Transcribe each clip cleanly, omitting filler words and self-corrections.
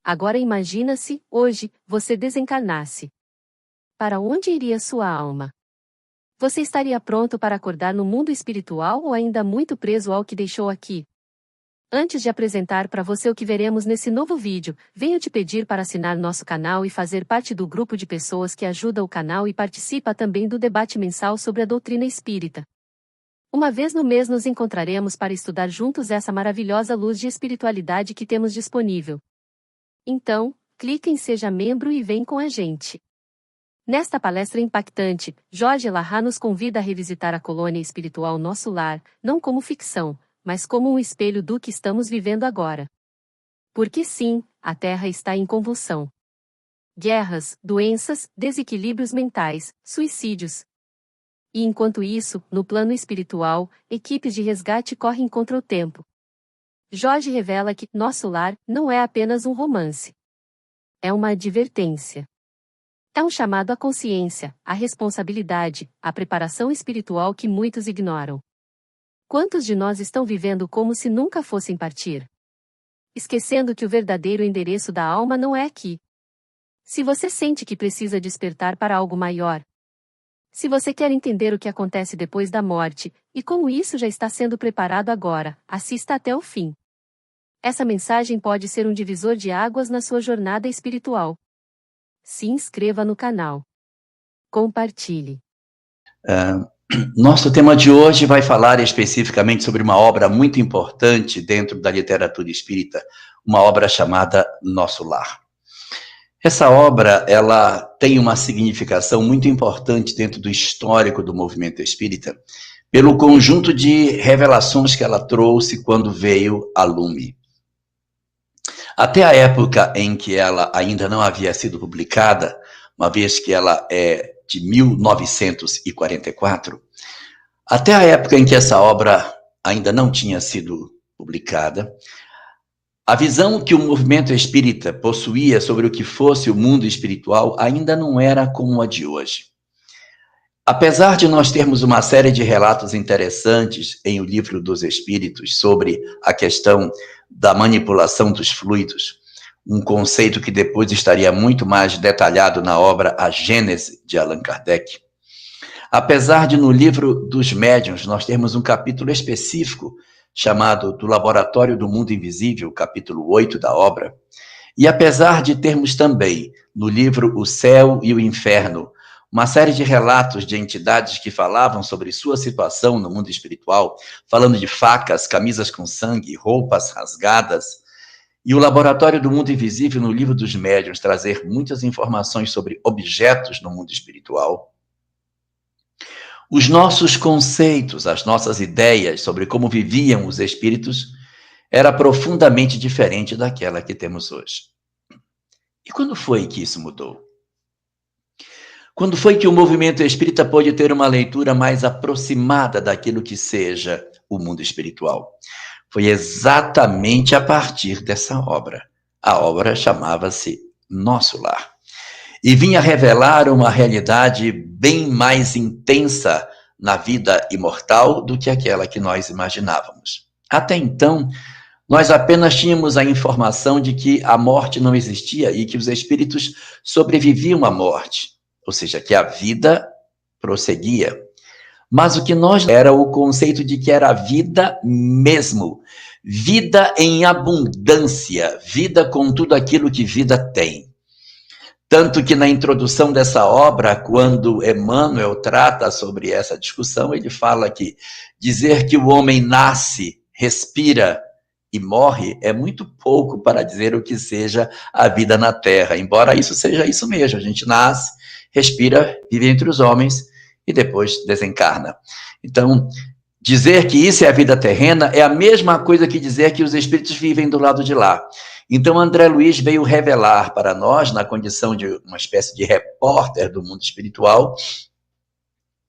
Agora imagina se, hoje, você desencarnasse. Para onde iria sua alma? Você estaria pronto para acordar no mundo espiritual ou ainda muito preso ao que deixou aqui? Antes de apresentar para você o que veremos nesse novo vídeo, venho te pedir para assinar nosso canal e fazer parte do grupo de pessoas que ajuda o canal e participa também do debate mensal sobre a doutrina espírita. Uma vez no mês nos encontraremos para estudar juntos essa maravilhosa luz de espiritualidade que temos disponível. Então, clique em Seja Membro e vem com a gente. Nesta palestra impactante, Jorge Larra nos convida a revisitar a colônia espiritual Nosso Lar, não como ficção, mas como um espelho do que estamos vivendo agora. Porque sim, a Terra está em convulsão. Guerras, doenças, desequilíbrios mentais, suicídios. E enquanto isso, no plano espiritual, equipes de resgate correm contra o tempo. Jorge revela que Nosso Lar não é apenas um romance. É uma advertência. É um chamado à consciência, à responsabilidade, à preparação espiritual que muitos ignoram. Quantos de nós estão vivendo como se nunca fossem partir? Esquecendo que o verdadeiro endereço da alma não é aqui. Se você sente que precisa despertar para algo maior, se você quer entender o que acontece depois da morte, e como isso já está sendo preparado agora, assista até o fim. Essa mensagem pode ser um divisor de águas na sua jornada espiritual. Se inscreva no canal. Compartilhe. Nosso tema de hoje vai falar especificamente sobre uma obra muito importante dentro da literatura espírita, uma obra chamada Nosso Lar. Essa obra, ela tem uma significação muito importante dentro do histórico do movimento espírita, pelo conjunto de revelações que ela trouxe quando veio a lume. Até a época em que ela ainda não havia sido publicada, uma vez que ela é de 1944, até a época em que essa obra ainda não tinha sido publicada, a visão que o movimento espírita possuía sobre o que fosse o mundo espiritual ainda não era como a de hoje. Apesar de nós termos uma série de relatos interessantes em O Livro dos Espíritos sobre a questão da manipulação dos fluidos, um conceito que depois estaria muito mais detalhado na obra A Gênese, de Allan Kardec. Apesar de no Livro dos Médiuns nós termos um capítulo específico chamado Do Laboratório do Mundo Invisível, capítulo 8 da obra, e apesar de termos também no livro O Céu e o Inferno uma série de relatos de entidades que falavam sobre sua situação no mundo espiritual, falando de facas, camisas com sangue, roupas rasgadas, e o Laboratório do Mundo Invisível, no Livro dos Médiuns, trazer muitas informações sobre objetos no mundo espiritual. Os nossos conceitos, as nossas ideias sobre como viviam os espíritos, era profundamente diferente daquela que temos hoje. E quando foi que isso mudou? Quando foi que o movimento espírita pôde ter uma leitura mais aproximada daquilo que seja o mundo espiritual? Foi exatamente a partir dessa obra. A obra chamava-se Nosso Lar. E vinha revelar uma realidade bem mais intensa na vida imortal do que aquela que nós imaginávamos. Até então, nós apenas tínhamos a informação de que a morte não existia e que os espíritos sobreviviam à morte, ou seja, que a vida prosseguia. Mas o que nós era o conceito de que era a vida mesmo, vida em abundância, vida com tudo aquilo que vida tem. Tanto que na introdução dessa obra, quando Emmanuel trata sobre essa discussão, ele fala que dizer que o homem nasce, respira e morre é muito pouco para dizer o que seja a vida na Terra, embora isso seja isso mesmo, a gente nasce, respira, vive entre os homens e depois desencarna. Então, dizer que isso é a vida terrena é a mesma coisa que dizer que os espíritos vivem do lado de lá. Então, André Luiz veio revelar para nós, na condição de uma espécie de repórter do mundo espiritual,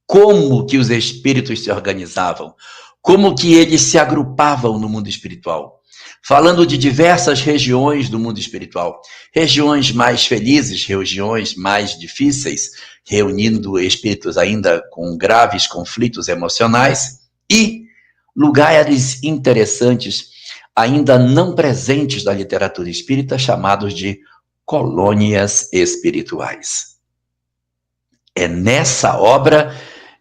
como que os espíritos se organizavam, como que eles se agrupavam no mundo espiritual. Falando de diversas regiões do mundo espiritual, regiões mais felizes, regiões mais difíceis, reunindo espíritos ainda com graves conflitos emocionais, e lugares interessantes ainda não presentes na literatura espírita, chamados de colônias espirituais. É nessa obra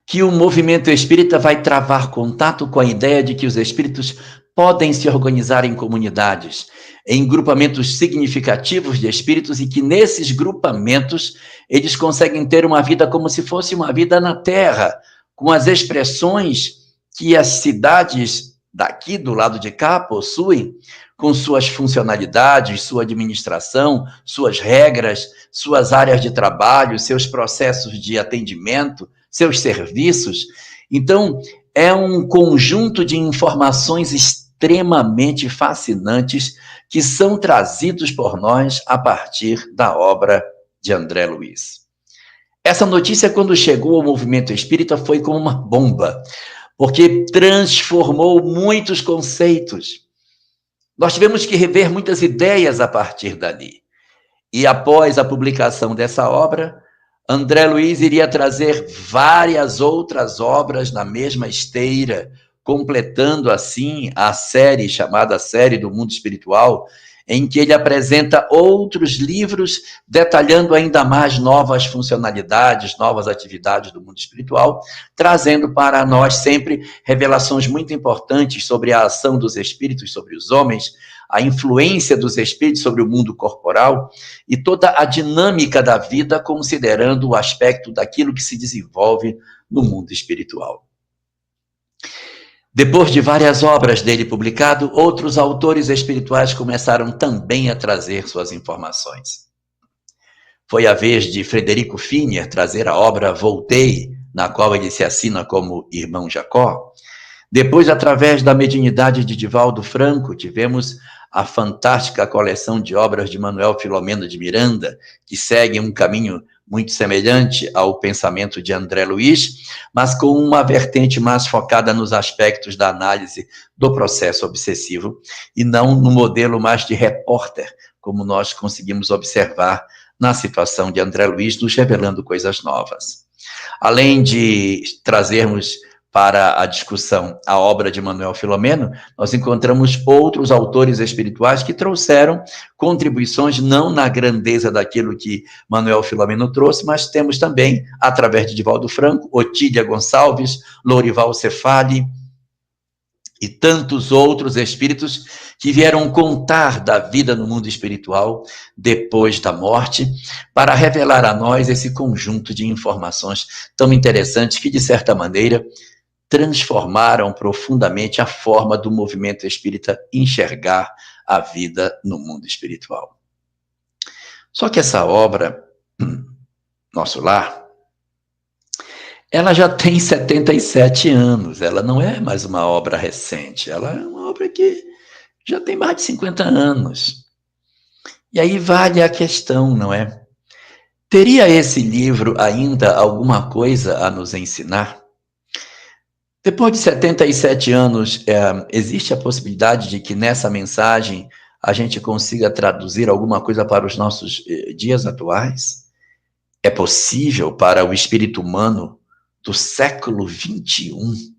que o movimento espírita vai travar contato com a ideia de que os espíritos podem se organizar em comunidades, em grupamentos significativos de espíritos, e que nesses grupamentos eles conseguem ter uma vida como se fosse uma vida na Terra, com as expressões que as cidades daqui do lado de cá possuem, com suas funcionalidades, sua administração, suas regras, suas áreas de trabalho, seus processos de atendimento, seus serviços. Então, é um conjunto de informações extremamente fascinantes que são trazidos por nós a partir da obra de André Luiz. Essa notícia, quando chegou ao movimento espírita, foi como uma bomba, porque transformou muitos conceitos. Nós tivemos que rever muitas ideias a partir dali. E após a publicação dessa obra, André Luiz iria trazer várias outras obras na mesma esteira, completando assim a série chamada Série do Mundo Espiritual, em que ele apresenta outros livros detalhando ainda mais novas funcionalidades, novas atividades do mundo espiritual, trazendo para nós sempre revelações muito importantes sobre a ação dos espíritos sobre os homens, a influência dos espíritos sobre o mundo corporal e toda a dinâmica da vida, considerando o aspecto daquilo que se desenvolve no mundo espiritual. Depois de várias obras dele publicado, outros autores espirituais começaram também a trazer suas informações. Foi a vez de Frederico Finer trazer a obra Voltei, na qual ele se assina como Irmão Jacó. Depois, através da mediunidade de Divaldo Franco, tivemos a fantástica coleção de obras de Manuel Filomeno de Miranda, que segue um caminho muito semelhante ao pensamento de André Luiz, mas com uma vertente mais focada nos aspectos da análise do processo obsessivo, e não no modelo mais de repórter, como nós conseguimos observar na situação de André Luiz, nos revelando coisas novas. Além de trazermos para a discussão a obra de Manuel Filomeno, nós encontramos outros autores espirituais que trouxeram contribuições não na grandeza daquilo que Manuel Filomeno trouxe, mas temos também, através de Divaldo Franco, Otília Gonçalves, Lourival Cefali e tantos outros espíritos que vieram contar da vida no mundo espiritual depois da morte, para revelar a nós esse conjunto de informações tão interessantes que, de certa maneira, transformaram profundamente a forma do movimento espírita enxergar a vida no mundo espiritual. Só que essa obra, Nosso Lar, ela já tem 77 anos, ela não é mais uma obra recente, ela é uma obra que já tem mais de 50 anos. E aí vale a questão, não é? Teria esse livro ainda alguma coisa a nos ensinar? Depois de 77 anos, existe a possibilidade de que nessa mensagem a gente consiga traduzir alguma coisa para os nossos dias atuais? É possível para o espírito humano do século XXI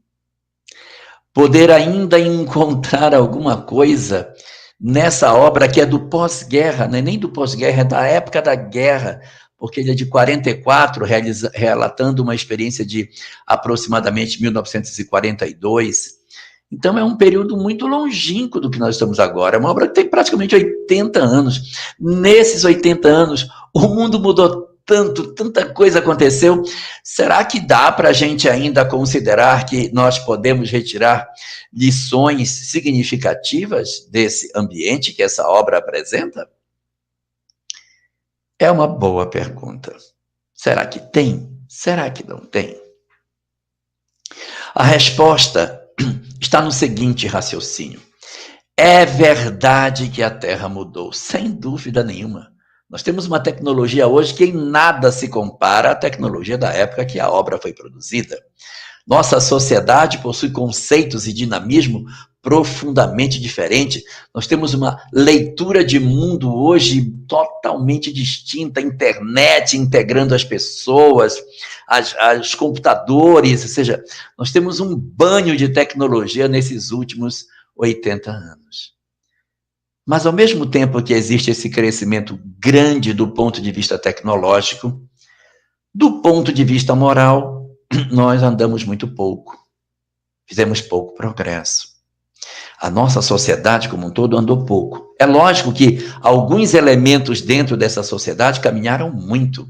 poder ainda encontrar alguma coisa nessa obra que é do pós-guerra, não é nem do pós-guerra, é da época da guerra, porque ele é de 44, relatando uma experiência de aproximadamente 1942. Então, é um período muito longínquo do que nós estamos agora. É uma obra que tem praticamente 80 anos. Nesses 80 anos, o mundo mudou tanto, tanta coisa aconteceu. Será que dá para a gente ainda considerar que nós podemos retirar lições significativas desse ambiente que essa obra apresenta? É uma boa pergunta. Será que tem? Será que não tem? A resposta está no seguinte raciocínio. É verdade que a Terra mudou, sem dúvida nenhuma. Nós temos uma tecnologia hoje que em nada se compara à tecnologia da época que a obra foi produzida. Nossa sociedade possui conceitos e dinamismo profundamente diferente. Nós temos uma leitura de mundo hoje totalmente distinta, a internet integrando as pessoas, os computadores, ou seja, nós temos um banho de tecnologia nesses últimos 80 anos. Mas, ao mesmo tempo que existe esse crescimento grande do ponto de vista tecnológico, do ponto de vista moral, nós andamos muito pouco. Fizemos pouco progresso. A nossa sociedade como um todo andou pouco. É lógico que alguns elementos dentro dessa sociedade caminharam muito.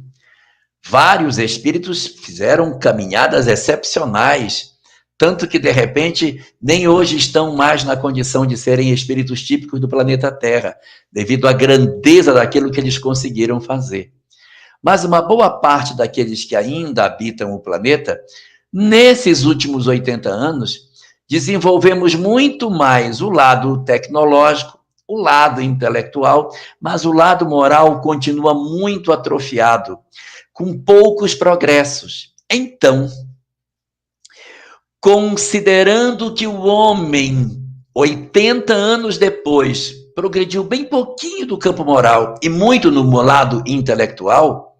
Vários espíritos fizeram caminhadas excepcionais, tanto que, de repente, nem hoje estão mais na condição de serem espíritos típicos do planeta Terra, devido à grandeza daquilo que eles conseguiram fazer. Mas uma boa parte daqueles que ainda habitam o planeta, nesses últimos 80 anos, desenvolvemos muito mais o lado tecnológico, o lado intelectual, mas o lado moral continua muito atrofiado, com poucos progressos. Então, considerando que o homem, 80 anos depois, progrediu bem pouquinho do campo moral e muito no lado intelectual,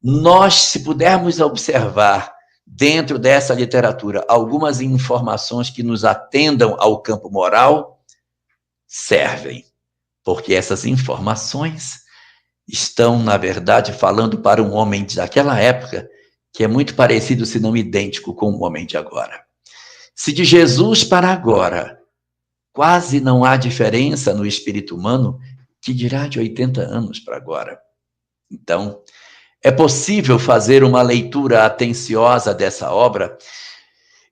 nós, se pudermos observar dentro dessa literatura algumas informações que nos atendam ao campo moral, servem, porque essas informações estão, na verdade, falando para um homem daquela época que é muito parecido, se não idêntico, com o homem de agora. Se de Jesus para agora quase não há diferença no espírito humano, que dirá de 80 anos para agora? Então, é possível fazer uma leitura atenciosa dessa obra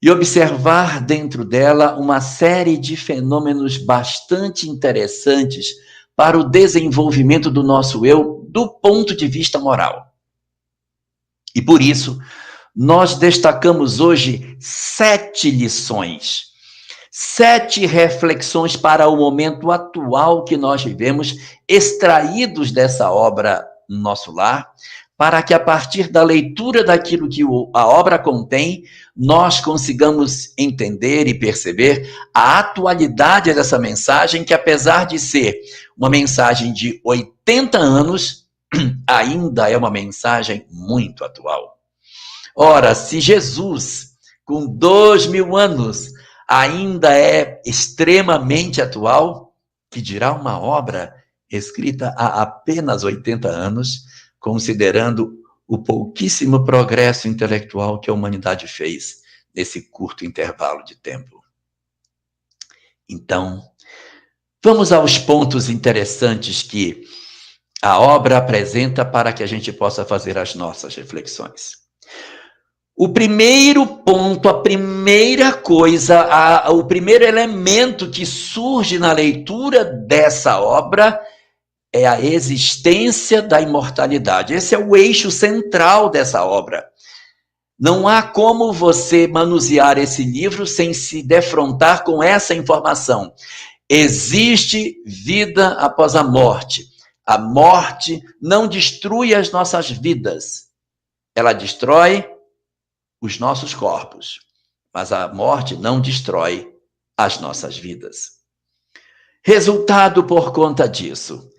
e observar dentro dela uma série de fenômenos bastante interessantes para o desenvolvimento do nosso eu do ponto de vista moral. E por isso, nós destacamos hoje 7 lições, 7 reflexões para o momento atual que nós vivemos, extraídos dessa obra Nosso Lar, para que a partir da leitura daquilo que a obra contém, nós consigamos entender e perceber a atualidade dessa mensagem, que apesar de ser uma mensagem de 80 anos, ainda é uma mensagem muito atual. Ora, se Jesus, com 2000 anos, ainda é extremamente atual, que dirá uma obra escrita há apenas 80 anos, considerando o pouquíssimo progresso intelectual que a humanidade fez nesse curto intervalo de tempo. Então, vamos aos pontos interessantes que a obra apresenta para que a gente possa fazer as nossas reflexões. O primeiro ponto, a primeira coisa, o primeiro elemento que surge na leitura dessa obra é a existência da imortalidade. Esse é o eixo central dessa obra. Não há como você manusear esse livro sem se defrontar com essa informação. Existe vida após a morte. A morte não destrui as nossas vidas. Ela destrói os nossos corpos. Mas a morte não destrói as nossas vidas. Resultado por conta disso.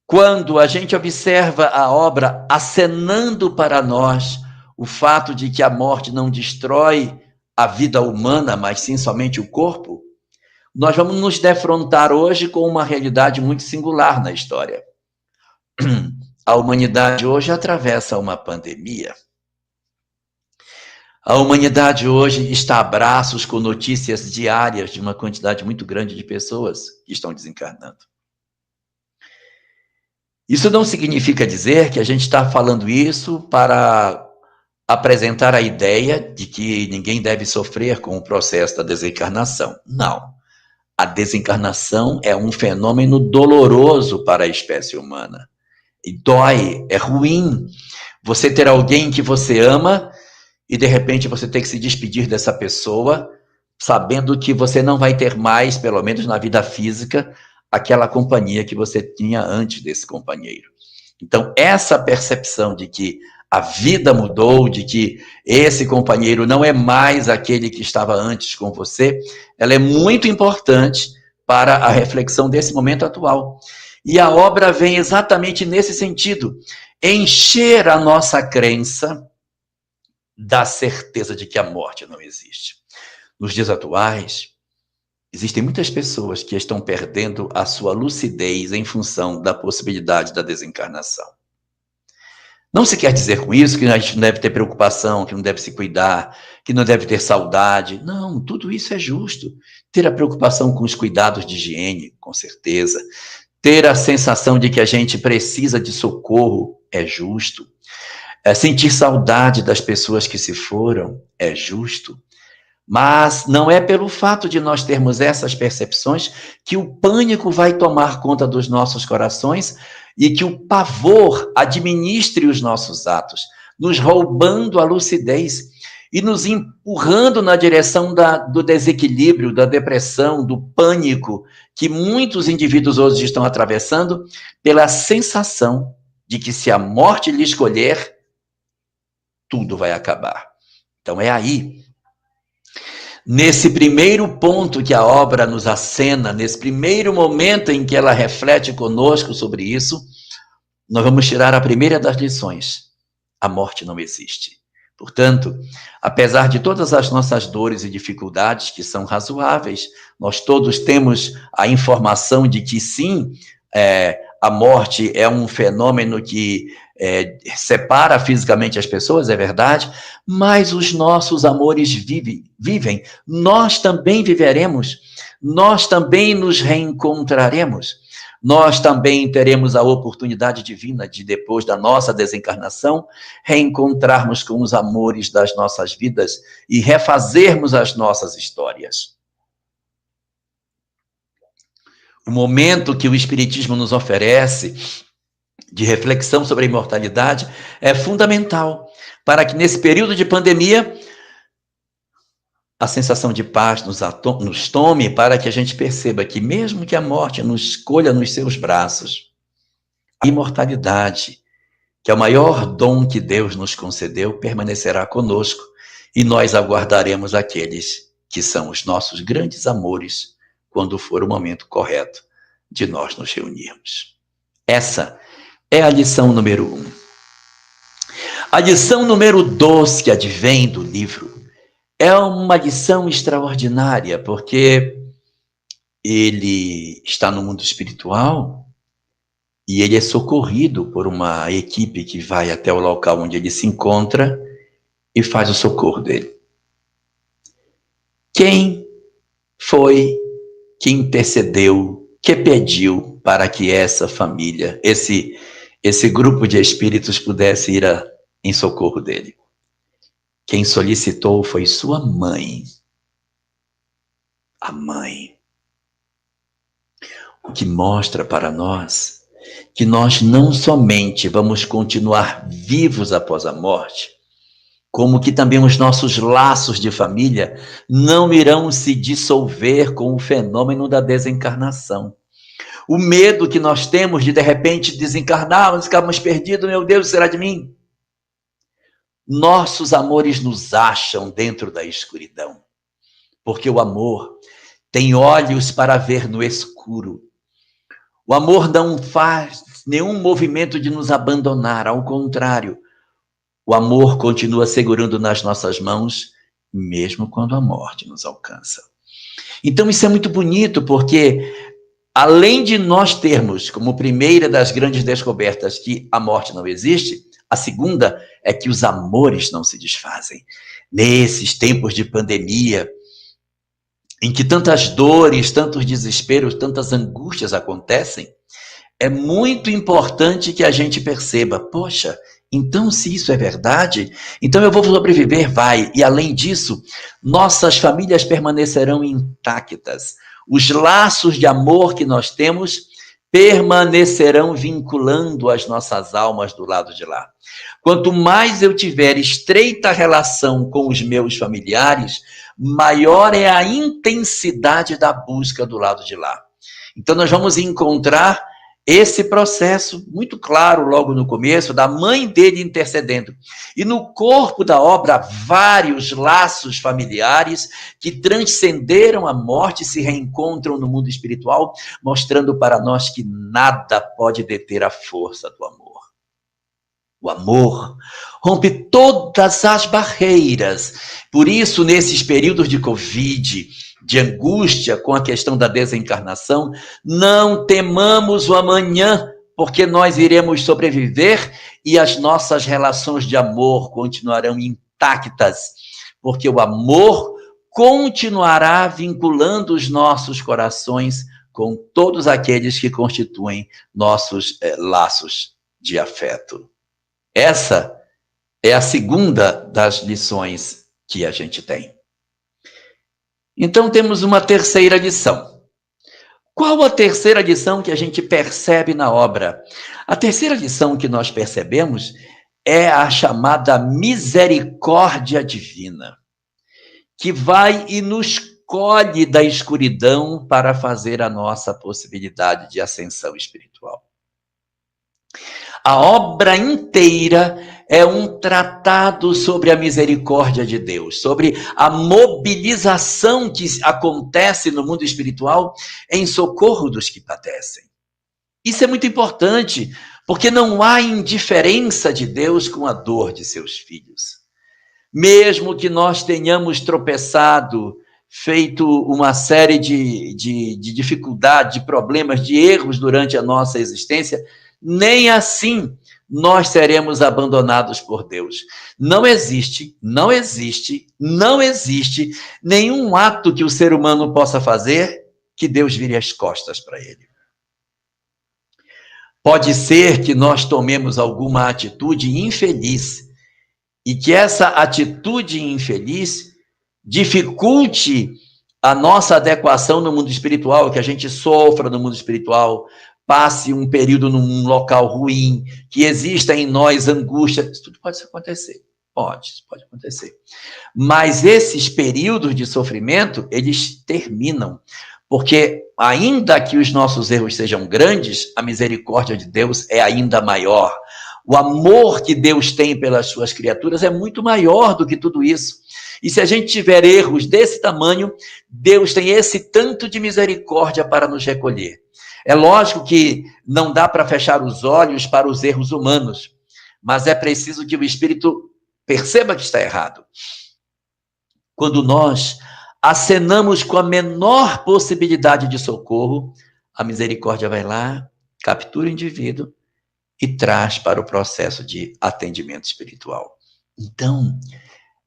Quando a gente observa a obra acenando para nós o fato de que a morte não destrói a vida humana, mas sim somente o corpo, nós vamos nos defrontar hoje com uma realidade muito singular na história. A humanidade hoje atravessa uma pandemia. A humanidade hoje está a braços com notícias diárias de uma quantidade muito grande de pessoas que estão desencarnando. Isso não significa dizer que a gente está falando isso para apresentar a ideia de que ninguém deve sofrer com o processo da desencarnação. Não. A desencarnação é um fenômeno doloroso para a espécie humana. E dói, é ruim. Você ter alguém que você ama e, de repente, você ter que se despedir dessa pessoa, sabendo que você não vai ter mais, pelo menos na vida física, aquela companhia que você tinha antes desse companheiro. Então, essa percepção de que a vida mudou, de que esse companheiro não é mais aquele que estava antes com você, ela é muito importante para a reflexão desse momento atual. E a obra vem exatamente nesse sentido, encher a nossa crença da certeza de que a morte não existe. Nos dias atuais, Existem muitas pessoas que estão perdendo a sua lucidez em função da possibilidade da desencarnação. Não se quer dizer com isso que a gente não deve ter preocupação, que não deve se cuidar, que não deve ter saudade. Não, tudo isso é justo. Ter a preocupação com os cuidados de higiene, com certeza. Ter a sensação de que a gente precisa de socorro é justo. Sentir saudade das pessoas que se foram é justo. Mas não é pelo fato de nós termos essas percepções que o pânico vai tomar conta dos nossos corações e que o pavor administre os nossos atos, nos roubando a lucidez e nos empurrando na direção do desequilíbrio, da depressão, do pânico que muitos indivíduos hoje estão atravessando pela sensação de que se a morte lhe escolher, tudo vai acabar. Então é aí, nesse primeiro ponto que a obra nos acena, nesse primeiro momento em que ela reflete conosco sobre isso, nós vamos tirar a primeira das lições. A morte não existe. Portanto, apesar de todas as nossas dores e dificuldades, que são razoáveis, nós todos temos a informação de que sim, a morte é um fenômeno que separa fisicamente as pessoas, é verdade, mas os nossos amores vivem, nós também viveremos, nós também nos reencontraremos, nós também teremos a oportunidade divina de, depois da nossa desencarnação, reencontrarmos com os amores das nossas vidas e refazermos as nossas histórias. O momento que o Espiritismo nos oferece de reflexão sobre a imortalidade é fundamental para que nesse período de pandemia a sensação de paz nos tome, para que a gente perceba que mesmo que a morte nos colha nos seus braços, a imortalidade, que é o maior dom que Deus nos concedeu, permanecerá conosco e nós aguardaremos aqueles que são os nossos grandes amores quando for o momento correto de nós nos reunirmos. Essa é a lição número 1. A lição número 2 que advém do livro é uma lição extraordinária, porque ele está no mundo espiritual e ele é socorrido por uma equipe que vai até o local onde ele se encontra e faz o socorro dele. Quem foi que intercedeu, que pediu para que essa família, esse grupo de espíritos pudesse ir em socorro dele? Quem solicitou foi sua mãe. A mãe. O que mostra para nós que nós não somente vamos continuar vivos após a morte, como que também os nossos laços de família não irão se dissolver com o fenômeno da desencarnação. O medo que nós temos de repente desencarnarmos, ficarmos perdidos, meu Deus, será de mim? Nossos amores nos acham dentro da escuridão, porque o amor tem olhos para ver no escuro. O amor não faz nenhum movimento de nos abandonar, ao contrário, o amor continua segurando nas nossas mãos, mesmo quando a morte nos alcança. Então isso é muito bonito, porque além de nós termos como primeira das grandes descobertas que a morte não existe, a segunda é que os amores não se desfazem. Nesses tempos de pandemia, em que tantas dores, tantos desesperos, tantas angústias acontecem, é muito importante que a gente perceba, poxa, então se isso é verdade, então eu vou sobreviver, vai. E além disso, nossas famílias permanecerão intactas. Os laços de amor que nós temos permanecerão vinculando as nossas almas do lado de lá. Quanto mais eu tiver estreita relação com os meus familiares, maior é a intensidade da busca do lado de lá. Então nós vamos encontrar esse processo muito claro logo no começo, da mãe dele intercedendo. E no corpo da obra, vários laços familiares que transcenderam a morte e se reencontram no mundo espiritual, mostrando para nós que nada pode deter a força do amor. O amor rompe todas as barreiras. Por isso, nesses períodos de Covid, de angústia com a questão da desencarnação, não temamos o amanhã, porque nós iremos sobreviver e as nossas relações de amor continuarão intactas, porque o amor continuará vinculando os nossos corações com todos aqueles que constituem nossos laços de afeto. Essa é a segunda das lições que a gente tem. Então, temos uma terceira lição. Qual a terceira lição que a gente percebe na obra? A terceira lição que nós percebemos é a chamada misericórdia divina, que vai e nos colhe da escuridão para fazer a nossa possibilidade de ascensão espiritual. A obra inteira é um tratado sobre a misericórdia de Deus, sobre a mobilização que acontece no mundo espiritual em socorro dos que padecem. Isso é muito importante, porque não há indiferença de Deus com a dor de seus filhos. Mesmo que nós tenhamos tropeçado, feito uma série de dificuldades, de problemas, de erros durante a nossa existência, nem assim nós seremos abandonados por Deus. Não existe nenhum ato que o ser humano possa fazer que Deus vire as costas para ele. Pode ser que nós tomemos alguma atitude infeliz e que essa atitude infeliz dificulte a nossa adequação no mundo espiritual, que a gente sofra no mundo espiritual, passe um período num local ruim, que exista em nós angústia. Isso tudo pode acontecer. Pode acontecer. Mas esses períodos de sofrimento, eles terminam. Porque ainda que os nossos erros sejam grandes, a misericórdia de Deus é ainda maior. O amor que Deus tem pelas suas criaturas é muito maior do que tudo isso. E se a gente tiver erros desse tamanho, Deus tem esse tanto de misericórdia para nos recolher. É lógico que não dá para fechar os olhos para os erros humanos, mas é preciso que o espírito perceba que está errado. Quando nós acenamos com a menor possibilidade de socorro, a misericórdia vai lá, captura o indivíduo e traz para o processo de atendimento espiritual. Então,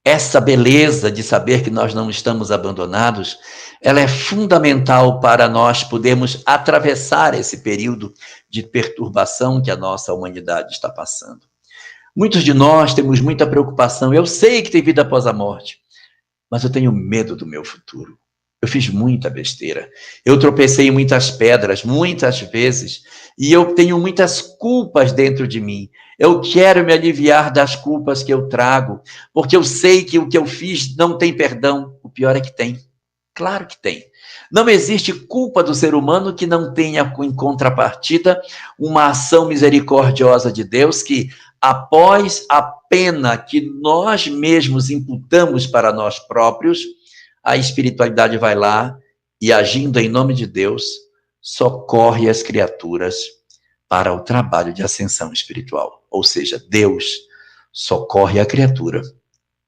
essa beleza de saber que nós não estamos abandonados, ela é fundamental para nós podermos atravessar esse período de perturbação que a nossa humanidade está passando. Muitos de nós temos muita preocupação. Eu sei que tem vida após a morte, mas eu tenho medo do meu futuro. Eu fiz muita besteira. Eu tropecei em muitas pedras, muitas vezes, e eu tenho muitas culpas dentro de mim. Eu quero me aliviar das culpas que eu trago, porque eu sei que o que eu fiz não tem perdão. O pior é que tem. Claro que tem. Não existe culpa do ser humano que não tenha em contrapartida uma ação misericordiosa de Deus que, após a pena que nós mesmos imputamos para nós próprios, a espiritualidade vai lá e, agindo em nome de Deus, socorre as criaturas para o trabalho de ascensão espiritual. Ou seja, Deus socorre a criatura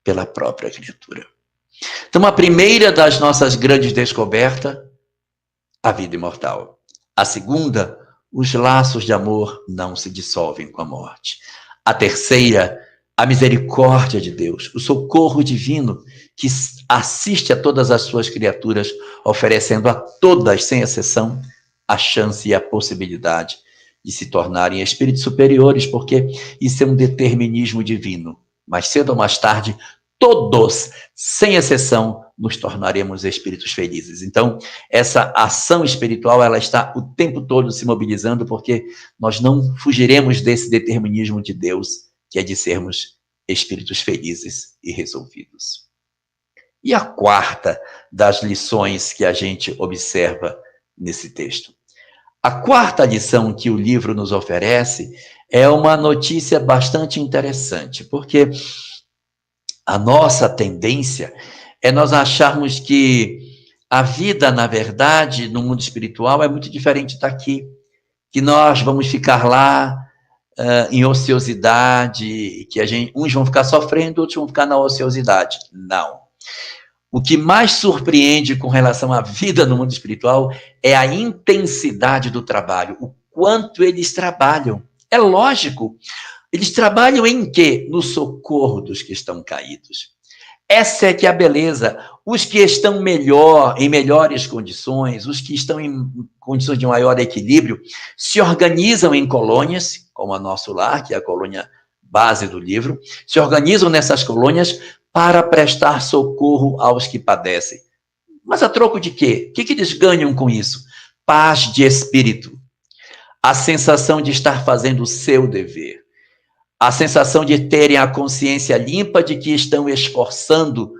pela própria criatura. Então, a primeira das nossas grandes descobertas, a vida imortal. A segunda, os laços de amor não se dissolvem com a morte. A terceira, a misericórdia de Deus, o socorro divino que assiste a todas as suas criaturas, oferecendo a todas, sem exceção, a chance e a possibilidade de se tornarem espíritos superiores, porque isso é um determinismo divino. Mais cedo ou mais tarde, todos, sem exceção, nos tornaremos espíritos felizes. Então, essa ação espiritual, ela está o tempo todo se mobilizando, porque nós não fugiremos desse determinismo de Deus, que é de sermos espíritos felizes e resolvidos. E a quarta das lições que a gente observa nesse texto? A quarta lição que o livro nos oferece é uma notícia bastante interessante, porque a nossa tendência é nós acharmos que a vida, na verdade, no mundo espiritual é muito diferente daqui, que nós vamos ficar lá em ociosidade, que uns vão ficar sofrendo, outros vão ficar na ociosidade. Não. O que mais surpreende com relação à vida no mundo espiritual é a intensidade do trabalho, o quanto eles trabalham. É lógico. Eles trabalham em quê? No socorro dos que estão caídos. Essa é que é a beleza. Os que estão em melhores condições, os que estão em condições de maior equilíbrio, se organizam em colônias, como a Nosso Lar, que é a colônia base do livro, se organizam nessas colônias para prestar socorro aos que padecem. Mas a troco de quê? O que eles ganham com isso? Paz de espírito, a sensação de estar fazendo o seu dever, a sensação de terem a consciência limpa de que estão esforçando-se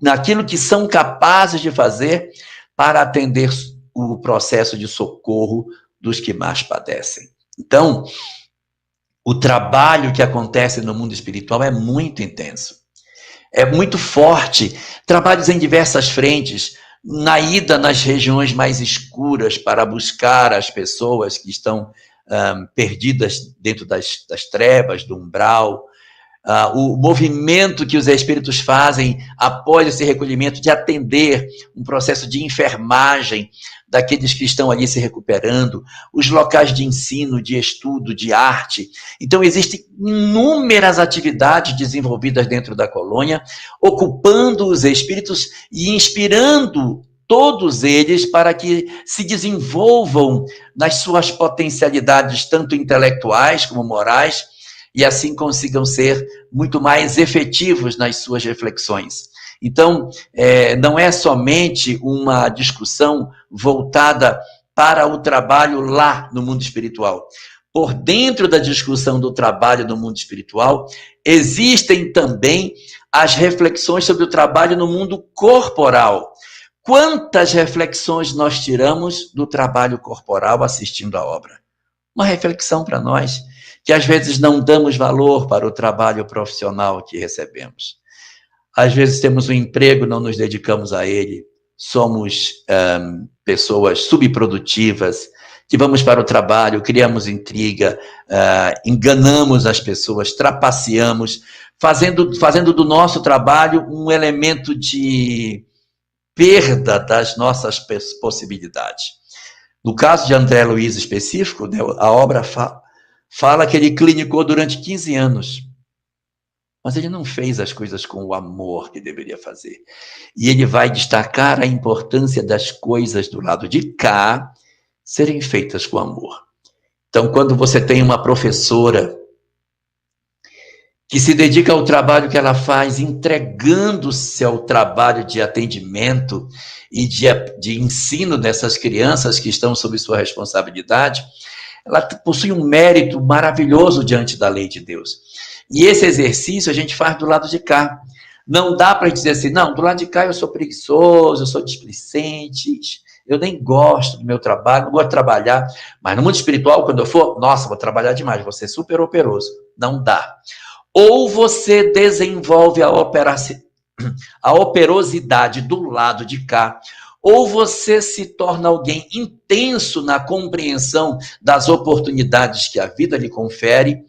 naquilo que são capazes de fazer para atender o processo de socorro dos que mais padecem. Então, o trabalho que acontece no mundo espiritual é muito intenso, é muito forte, trabalhos em diversas frentes, na ida nas regiões mais escuras para buscar as pessoas que estão perdidas dentro das trevas, do umbral, o movimento que os espíritos fazem após esse recolhimento de atender um processo de enfermagem daqueles que estão ali se recuperando, os locais de ensino, de estudo, de arte. Então, existem inúmeras atividades desenvolvidas dentro da colônia, ocupando os espíritos e inspirando todos eles para que se desenvolvam nas suas potencialidades, tanto intelectuais como morais, e assim consigam ser muito mais efetivos nas suas reflexões. Então, não é somente uma discussão voltada para o trabalho lá no mundo espiritual. Por dentro da discussão do trabalho no mundo espiritual, existem também as reflexões sobre o trabalho no mundo corporal. Quantas reflexões nós tiramos do trabalho corporal assistindo a obra? Uma reflexão para nós, que às vezes não damos valor para o trabalho profissional que recebemos. Às vezes temos um emprego, não nos dedicamos a ele, somos pessoas subprodutivas, que vamos para o trabalho, criamos intriga, enganamos as pessoas, trapaceamos, fazendo do nosso trabalho um elemento de perda das nossas possibilidades. No caso de André Luiz específico, a obra fala que ele clinicou durante 15 anos, mas ele não fez as coisas com o amor que deveria fazer. E ele vai destacar a importância das coisas do lado de cá serem feitas com amor. Então, quando você tem uma professora que se dedica ao trabalho que ela faz, entregando-se ao trabalho de atendimento e de ensino dessas crianças que estão sob sua responsabilidade, ela possui um mérito maravilhoso diante da lei de Deus. E esse exercício a gente faz do lado de cá. Não dá para dizer assim, não, do lado de cá eu sou preguiçoso, eu sou displicente, eu nem gosto do meu trabalho, não gosto de trabalhar, mas no mundo espiritual, quando eu for, nossa, vou trabalhar demais, vou ser super operoso. Não dá. Ou você desenvolve a operosidade do lado de cá, ou você se torna alguém intenso na compreensão das oportunidades que a vida lhe confere,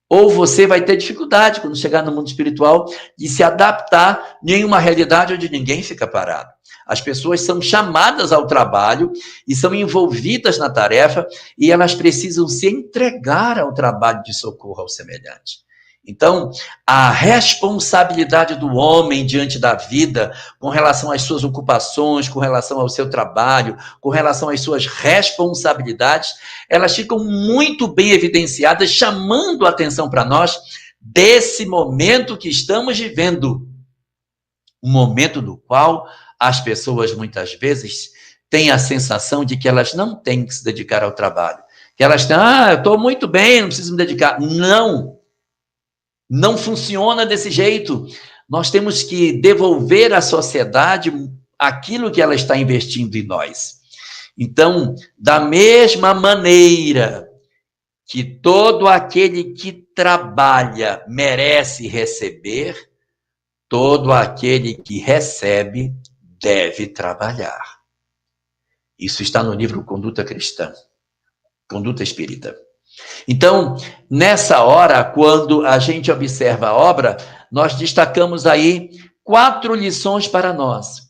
ou você vai ter dificuldade, quando chegar no mundo espiritual, de se adaptar em uma realidade onde ninguém fica parado. As pessoas são chamadas ao trabalho e são envolvidas na tarefa e elas precisam se entregar ao trabalho de socorro ao semelhante. Então, a responsabilidade do homem diante da vida, com relação às suas ocupações, com relação ao seu trabalho, com relação às suas responsabilidades, elas ficam muito bem evidenciadas, chamando a atenção para nós desse momento que estamos vivendo. Um momento no qual as pessoas, muitas vezes, têm a sensação de que elas não têm que se dedicar ao trabalho. Que elas têm, eu estou muito bem, não preciso me dedicar. Não funciona desse jeito. Nós temos que devolver à sociedade aquilo que ela está investindo em nós. Então, da mesma maneira que todo aquele que trabalha merece receber, todo aquele que recebe deve trabalhar. Isso está no livro Conduta Cristã, Conduta Espírita. Então, nessa hora, quando a gente observa a obra, nós destacamos aí 4 lições para nós.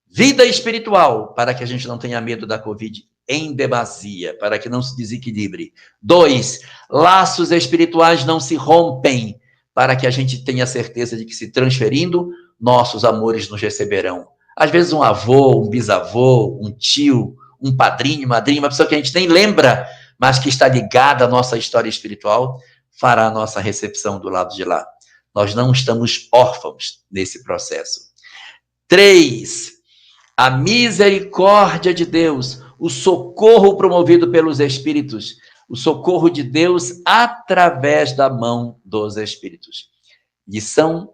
Vida espiritual, para que a gente não tenha medo da Covid em demasia, para que não se desequilibre. 2, laços espirituais não se rompem, para que a gente tenha certeza de que, se transferindo, nossos amores nos receberão. Às vezes um avô, um bisavô, um tio, um padrinho, madrinha, uma pessoa que a gente nem lembra, mas que está ligada à nossa história espiritual, fará a nossa recepção do lado de lá. Nós não estamos órfãos nesse processo. 3, a misericórdia de Deus, o socorro promovido pelos Espíritos, o socorro de Deus através da mão dos Espíritos. Lição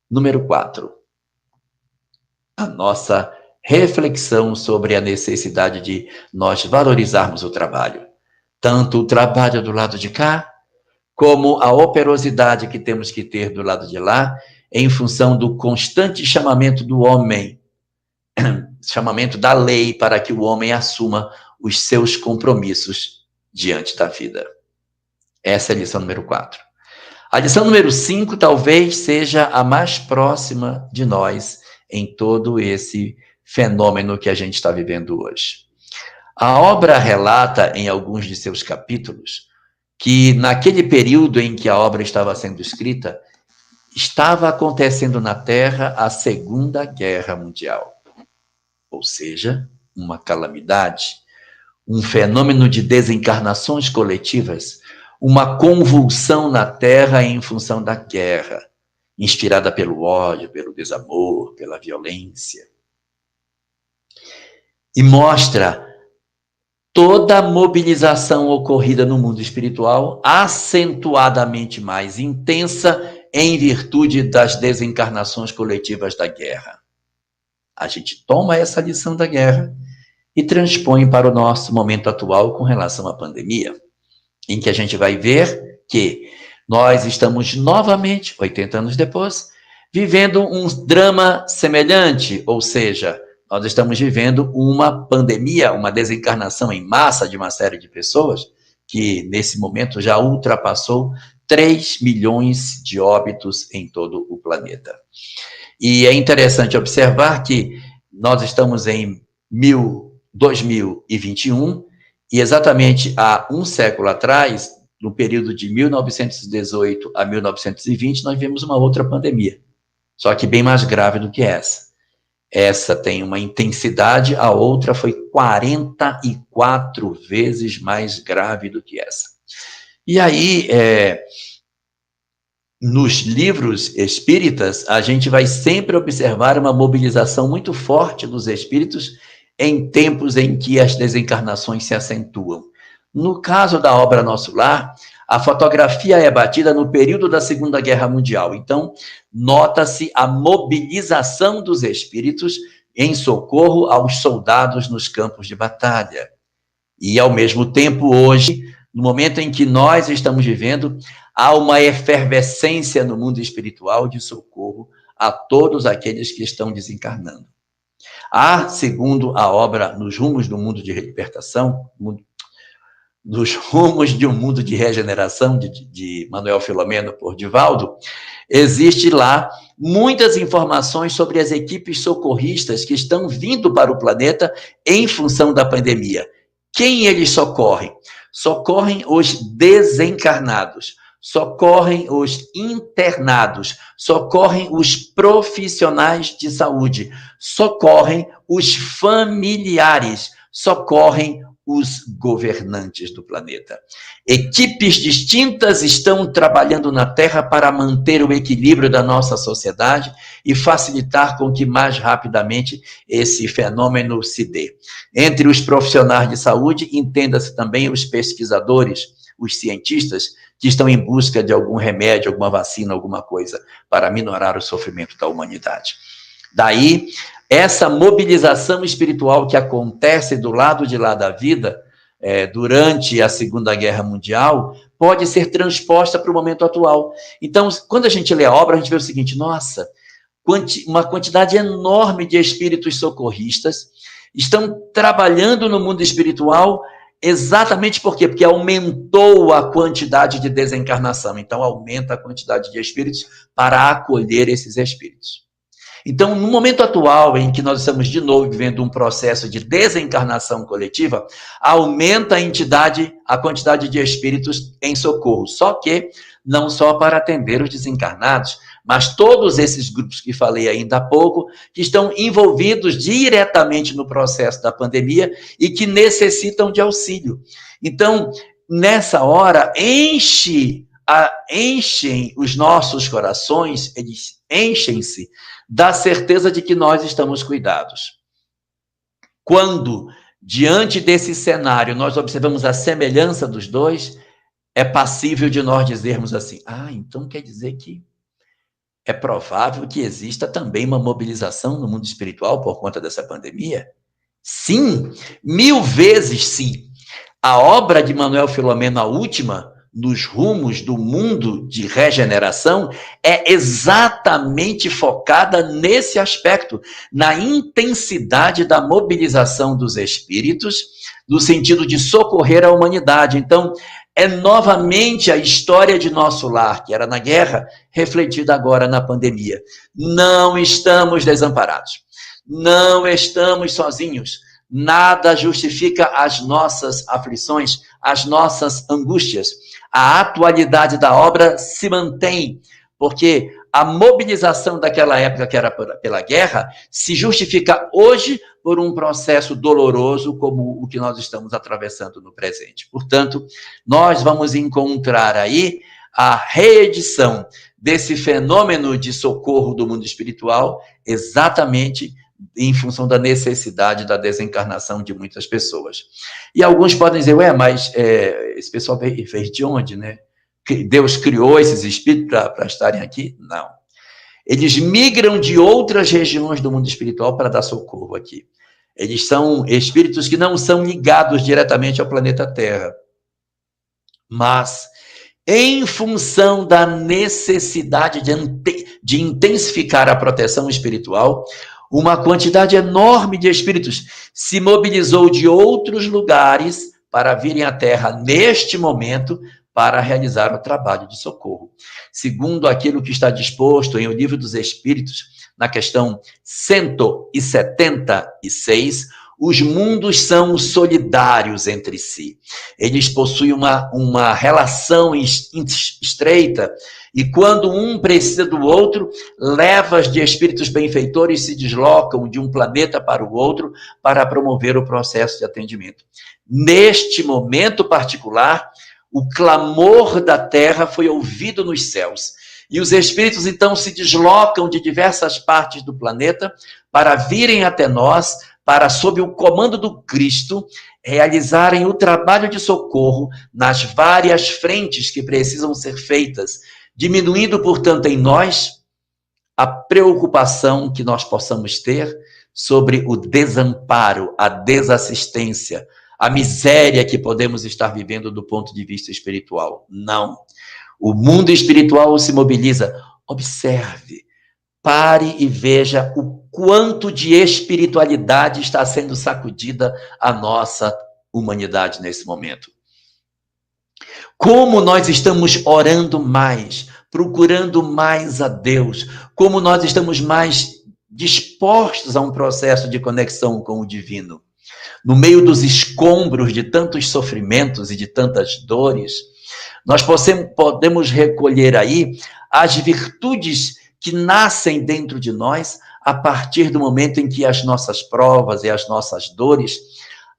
número 4. A nossa reflexão sobre a necessidade de nós valorizarmos o trabalho. Tanto o trabalho do lado de cá, como a operosidade que temos que ter do lado de lá, em função do constante chamamento do homem, chamamento da lei para que o homem assuma os seus compromissos diante da vida. Essa é a lição número 4. A lição número 5 talvez seja a mais próxima de nós em todo esse fenômeno que a gente está vivendo hoje. A obra relata em alguns de seus capítulos que naquele período em que a obra estava sendo escrita, estava acontecendo na Terra a Segunda Guerra Mundial. Ou seja, uma calamidade, um fenômeno de desencarnações coletivas, uma convulsão na Terra em função da guerra, inspirada pelo ódio, pelo desamor, pela violência. E mostra toda a mobilização ocorrida no mundo espiritual, acentuadamente mais intensa em virtude das desencarnações coletivas da guerra. A gente toma essa lição da guerra e transpõe para o nosso momento atual com relação à pandemia, em que a gente vai ver que nós estamos novamente, 80 anos depois, vivendo um drama semelhante, ou seja, nós estamos vivendo uma pandemia, uma desencarnação em massa de uma série de pessoas, que nesse momento já ultrapassou 3 milhões de óbitos em todo o planeta. E é interessante observar que nós estamos em 2021, e exatamente há um século atrás, no período de 1918 a 1920, nós vimos uma outra pandemia, só que bem mais grave do que essa. Essa tem uma intensidade, a outra foi 44 vezes mais grave do que essa. E aí, nos livros espíritas, a gente vai sempre observar uma mobilização muito forte dos espíritos em tempos em que as desencarnações se acentuam. No caso da obra Nosso Lar, a fotografia é batida no período da Segunda Guerra Mundial. Então, nota-se a mobilização dos espíritos em socorro aos soldados nos campos de batalha. E, ao mesmo tempo, hoje, no momento em que nós estamos vivendo, há uma efervescência no mundo espiritual de socorro a todos aqueles que estão desencarnando. Há, segundo a obra Nos Rumos do Mundo de Libertação, Nos Rumos de um Mundo de Regeneração, de Manuel Filomeno por Divaldo, existe lá muitas informações sobre as equipes socorristas que estão vindo para o planeta em função da pandemia. Quem eles socorrem? Socorrem os desencarnados, socorrem os internados, socorrem os profissionais de saúde, socorrem os familiares, socorrem os governantes do planeta. Equipes distintas estão trabalhando na Terra para manter o equilíbrio da nossa sociedade e facilitar com que mais rapidamente esse fenômeno se dê. Entre os profissionais de saúde, entenda-se também os pesquisadores, os cientistas, que estão em busca de algum remédio, alguma vacina, alguma coisa para minorar o sofrimento da humanidade. Daí, essa mobilização espiritual que acontece do lado de lá da vida, durante a Segunda Guerra Mundial, pode ser transposta para o momento atual. Então, quando a gente lê a obra, a gente vê o seguinte: nossa, uma quantidade enorme de espíritos socorristas estão trabalhando no mundo espiritual Exatamente por quê? Porque aumentou a quantidade de desencarnação. Então, aumenta a quantidade de espíritos para acolher esses espíritos. Então, no momento atual, em que nós estamos de novo vivendo um processo de desencarnação coletiva, aumenta a quantidade de espíritos em socorro. Só que não só para atender os desencarnados, mas todos esses grupos que falei ainda há pouco, que estão envolvidos diretamente no processo da pandemia e que necessitam de auxílio. Então, nessa hora, enchem os nossos corações, eles enchem-se da certeza de que nós estamos cuidados. Quando, diante desse cenário, nós observamos a semelhança dos dois, é passível de nós dizermos assim, então quer dizer que é provável que exista também uma mobilização no mundo espiritual por conta dessa pandemia? Sim, 1000 vezes sim. A obra de Manuel Filomeno, a última, nos rumos do mundo de regeneração, é exatamente focada nesse aspecto, na intensidade da mobilização dos espíritos, no sentido de socorrer a humanidade. Então, é novamente a história de nosso lar, que era na guerra, refletida agora na pandemia. Não estamos desamparados. Não estamos sozinhos. Nada justifica as nossas aflições, as nossas angústias. A atualidade da obra se mantém, porque a mobilização daquela época, que era pela guerra, se justifica hoje por um processo doloroso como o que nós estamos atravessando no presente. Portanto, nós vamos encontrar aí a reedição desse fenômeno de socorro do mundo espiritual, exatamente em função da necessidade da desencarnação de muitas pessoas. E alguns podem dizer, mas esse pessoal veio de onde, né? Deus criou esses espíritos para estarem aqui? Não. Eles migram de outras regiões do mundo espiritual para dar socorro aqui. Eles são espíritos que não são ligados diretamente ao planeta Terra. Mas, em função da necessidade de intensificar a proteção espiritual, uma quantidade enorme de espíritos se mobilizou de outros lugares para virem à Terra neste momento para realizar o trabalho de socorro. Segundo aquilo que está disposto em O Livro dos Espíritos, na questão 176, os mundos são solidários entre si. Eles possuem uma relação estreita e quando um precisa do outro, levas de espíritos benfeitores se deslocam de um planeta para o outro para promover o processo de atendimento. Neste momento particular, o clamor da terra foi ouvido nos céus. E os espíritos, então, se deslocam de diversas partes do planeta para virem até nós, para, sob o comando do Cristo, realizarem o trabalho de socorro nas várias frentes que precisam ser feitas, diminuindo, portanto, em nós a preocupação que nós possamos ter sobre o desamparo, a desassistência, a miséria que podemos estar vivendo do ponto de vista espiritual. Não. O mundo espiritual se mobiliza. Observe, pare e veja o quanto de espiritualidade está sendo sacudida a nossa humanidade nesse momento. Como nós estamos orando mais, procurando mais a Deus, como nós estamos mais dispostos a um processo de conexão com o divino. No meio dos escombros de tantos sofrimentos e de tantas dores, nós podemos recolher aí as virtudes que nascem dentro de nós a partir do momento em que as nossas provas e as nossas dores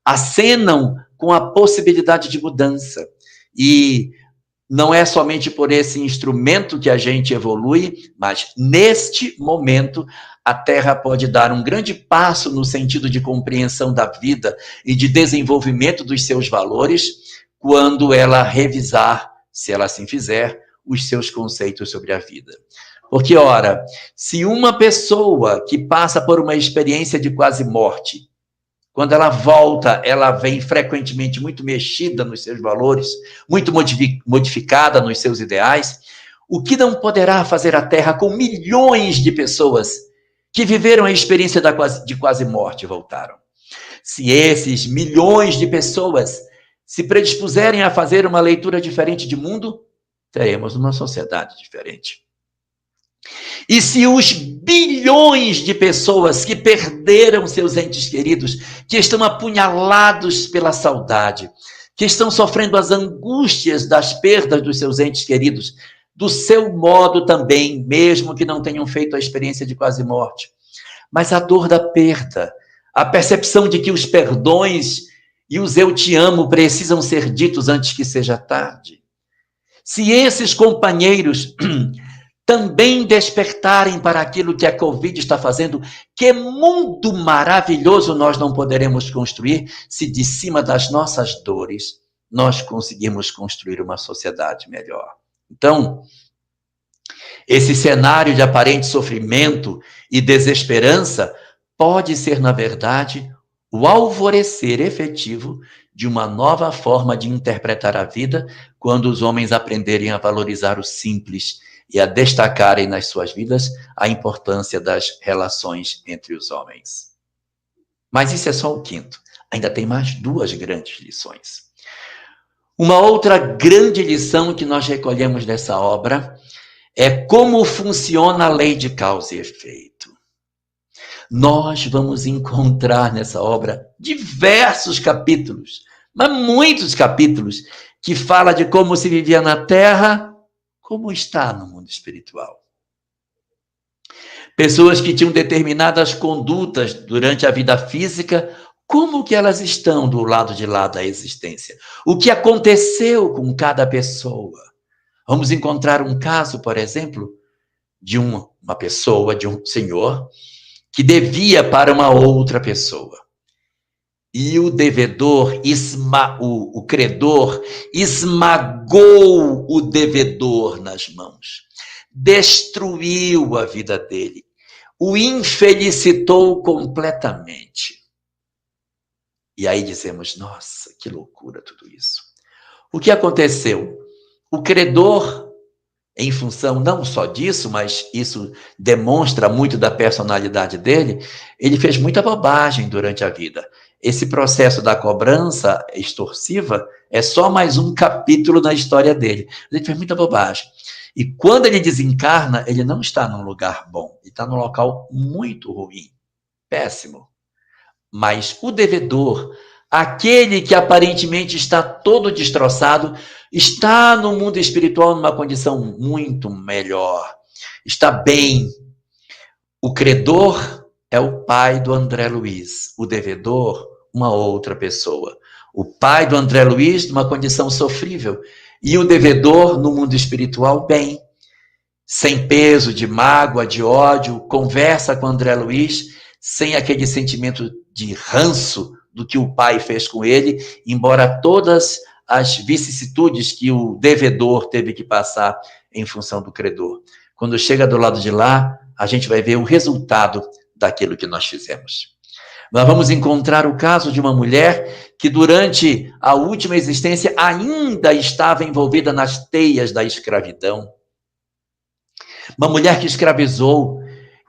acenam com a possibilidade de mudança. E não é somente por esse instrumento que a gente evolui, mas neste momento a Terra pode dar um grande passo no sentido de compreensão da vida e de desenvolvimento dos seus valores, quando ela revisar, se ela assim fizer, os seus conceitos sobre a vida. Porque, ora, se uma pessoa que passa por uma experiência de quase morte, quando ela volta, ela vem frequentemente muito mexida nos seus valores, muito modificada nos seus ideais, o que não poderá fazer a Terra com milhões de pessoas que viveram a experiência de quase morte e voltaram? Se esses milhões de pessoas se predispuserem a fazer uma leitura diferente de mundo, teremos uma sociedade diferente. E se os bilhões de pessoas que perderam seus entes queridos, que estão apunhalados pela saudade, que estão sofrendo as angústias das perdas dos seus entes queridos, do seu modo também, mesmo que não tenham feito a experiência de quase morte, mas a dor da perda, a percepção de que os perdões e os eu te amo precisam ser ditos antes que seja tarde. Se esses companheiros também despertarem para aquilo que a Covid está fazendo, que mundo maravilhoso nós não poderemos construir se de cima das nossas dores nós conseguirmos construir uma sociedade melhor. Então, esse cenário de aparente sofrimento e desesperança pode ser, na verdade, o alvorecer efetivo de uma nova forma de interpretar a vida quando os homens aprenderem a valorizar o simples e a destacarem nas suas vidas a importância das relações entre os homens. Mas isso é só o quinto. Ainda tem mais duas grandes lições. Uma outra grande lição que nós recolhemos dessa obra é como funciona a lei de causa e efeito. Nós vamos encontrar nessa obra diversos capítulos, mas muitos capítulos, que fala de como se vivia na Terra, como está no mundo espiritual. Pessoas que tinham determinadas condutas durante a vida física, como que elas estão do lado de lá da existência? O que aconteceu com cada pessoa? Vamos encontrar um caso, por exemplo, de uma pessoa, de um senhor, que devia para uma outra pessoa. E o devedor, o credor, esmagou o devedor nas mãos, destruiu a vida dele, o infelicitou completamente. E aí dizemos, nossa, que loucura tudo isso. O que aconteceu? O credor, em função não só disso, mas isso demonstra muito da personalidade dele, ele fez muita bobagem durante a vida. Esse processo da cobrança extorsiva é só mais um capítulo na história dele. Ele fez muita bobagem. E quando ele desencarna, ele não está num lugar bom. Ele está num local muito ruim, péssimo. Mas o devedor, aquele que aparentemente está todo destroçado, está no mundo espiritual numa condição muito melhor. Está bem. O credor é o pai do André Luiz. O devedor, uma outra pessoa. O pai do André Luiz, numa condição sofrível. E o devedor, no mundo espiritual, bem. Sem peso de mágoa, de ódio, conversa com o André Luiz, sem aquele sentimento de ranço do que o pai fez com ele, embora todas as vicissitudes que o devedor teve que passar em função do credor. Quando chega do lado de lá, a gente vai ver o resultado daquilo que nós fizemos. Nós vamos encontrar o caso de uma mulher que durante a última existência ainda estava envolvida nas teias da escravidão. Uma mulher que escravizou,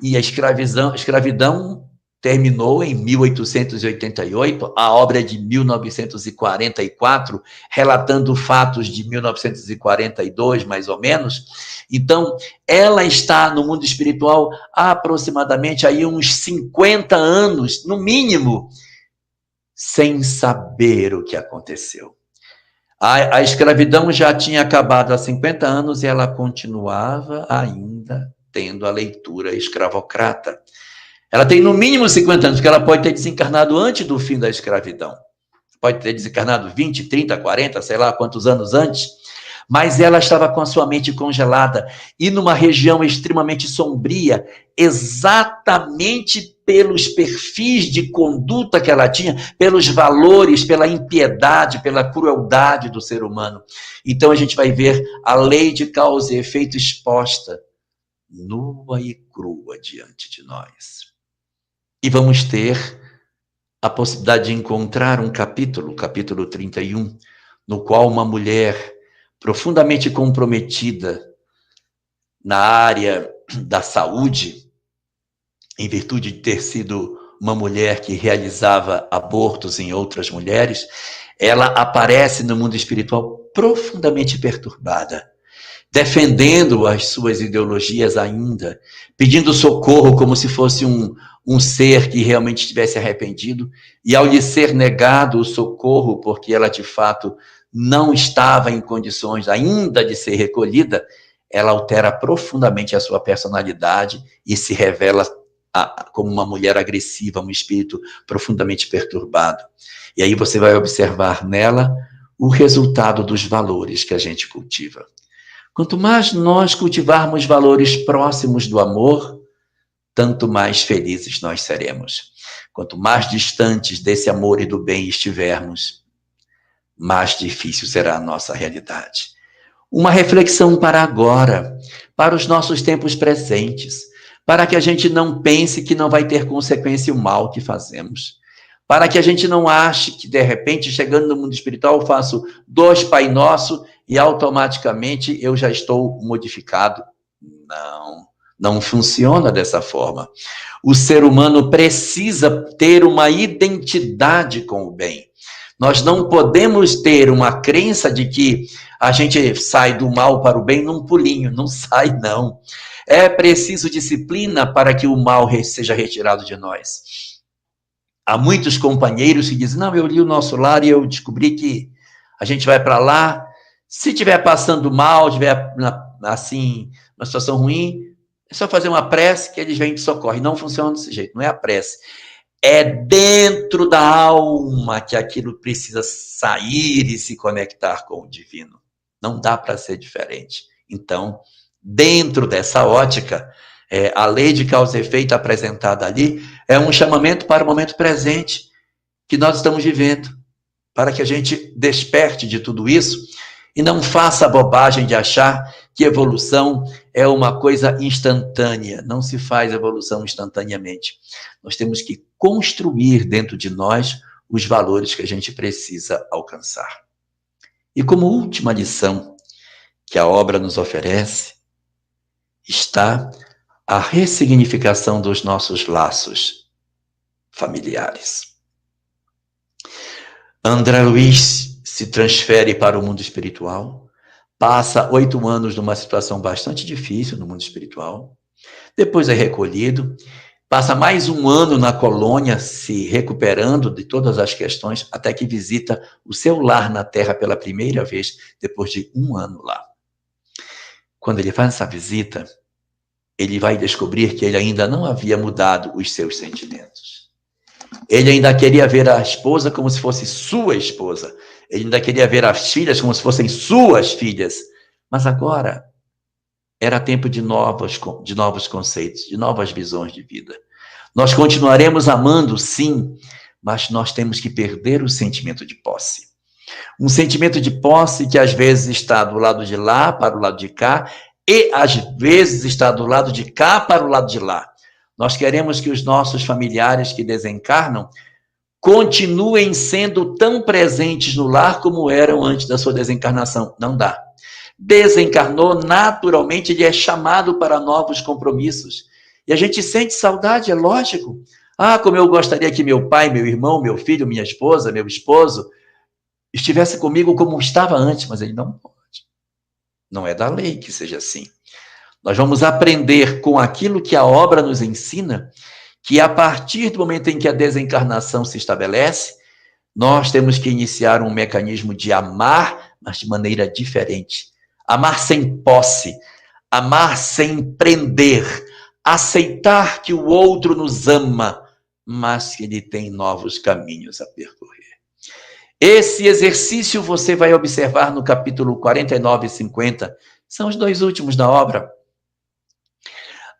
e a escravidão terminou em 1888, a obra é de 1944, relatando fatos de 1942, mais ou menos. Então, ela está no mundo espiritual há aproximadamente aí uns 50 anos, no mínimo, sem saber o que aconteceu. A escravidão já tinha acabado há 50 anos e ela continuava ainda tendo a leitura escravocrata. Ela tem no mínimo 50 anos, porque ela pode ter desencarnado antes do fim da escravidão. Pode ter desencarnado 20, 30, 40, sei lá quantos anos antes. Mas ela estava com a sua mente congelada e numa região extremamente sombria, exatamente pelos perfis de conduta que ela tinha, pelos valores, pela impiedade, pela crueldade do ser humano. Então a gente vai ver a lei de causa e efeito exposta, nua e crua diante de nós. E vamos ter a possibilidade de encontrar um capítulo, capítulo 31, no qual uma mulher profundamente comprometida na área da saúde, em virtude de ter sido uma mulher que realizava abortos em outras mulheres, ela aparece no mundo espiritual profundamente perturbada, defendendo as suas ideologias ainda, pedindo socorro como se fosse um ser que realmente estivesse arrependido, e ao lhe ser negado o socorro, porque ela de fato não estava em condições ainda de ser recolhida, ela altera profundamente a sua personalidade e se revela como uma mulher agressiva, um espírito profundamente perturbado. E aí você vai observar nela o resultado dos valores que a gente cultiva. Quanto mais nós cultivarmos valores próximos do amor, tanto mais felizes nós seremos. Quanto mais distantes desse amor e do bem estivermos, mais difícil será a nossa realidade. Uma reflexão para agora, para os nossos tempos presentes, para que a gente não pense que não vai ter consequência o mal que fazemos, para que a gente não ache que, de repente, chegando no mundo espiritual, eu faço 2 Pai Nosso e automaticamente eu já estou modificado. Não funciona dessa forma. O ser humano precisa ter uma identidade com o bem. Nós não podemos ter uma crença de que a gente sai do mal para o bem num pulinho. Não sai, não. É preciso disciplina para que o mal seja retirado de nós. Há muitos companheiros que dizem, não, eu li o Nosso Lar e eu descobri que a gente vai para lá, se estiver passando mal, estiver assim, uma situação ruim, é só fazer uma prece que eles vêm e socorrem. Não funciona desse jeito, não é a prece. É dentro da alma que aquilo precisa sair e se conectar com o divino. Não dá para ser diferente. Então, dentro dessa ótica, a lei de causa e efeito apresentada ali é um chamamento para o momento presente que nós estamos vivendo, para que a gente desperte de tudo isso e não faça a bobagem de achar que evolução é uma coisa instantânea. Não se faz evolução instantaneamente. Nós temos que construir dentro de nós os valores que a gente precisa alcançar. E como última lição que a obra nos oferece, está a ressignificação dos nossos laços familiares. André Luiz se transfere para o mundo espiritual, passa 8 anos numa situação bastante difícil no mundo espiritual, depois é recolhido, passa mais 1 ano na colônia se recuperando de todas as questões, até que visita o seu lar na Terra pela primeira vez, depois de 1 ano lá. Quando ele faz essa visita, ele vai descobrir que ele ainda não havia mudado os seus sentimentos. Ele ainda queria ver a esposa como se fosse sua esposa. Ele ainda queria ver as filhas como se fossem suas filhas. Mas agora era tempo de novos conceitos, de novas visões de vida. Nós continuaremos amando, sim, mas nós temos que perder o sentimento de posse. Um sentimento de posse que às vezes está do lado de lá para o lado de cá, e às vezes está do lado de cá para o lado de lá. Nós queremos que os nossos familiares que desencarnam continuem sendo tão presentes no lar como eram antes da sua desencarnação. Não dá. Desencarnou, naturalmente ele é chamado para novos compromissos. E a gente sente saudade, é lógico. Ah, como eu gostaria que meu pai, meu irmão, meu filho, minha esposa, meu esposo estivesse comigo como estava antes, mas ele não pode. Não é da lei que seja assim. Nós vamos aprender com aquilo que a obra nos ensina, que a partir do momento em que a desencarnação se estabelece, nós temos que iniciar um mecanismo de amar, mas de maneira diferente. Amar sem posse, amar sem prender, aceitar que o outro nos ama, mas que ele tem novos caminhos a percorrer. Esse exercício você vai observar no capítulo 49 e 50, são os 2 últimos da obra.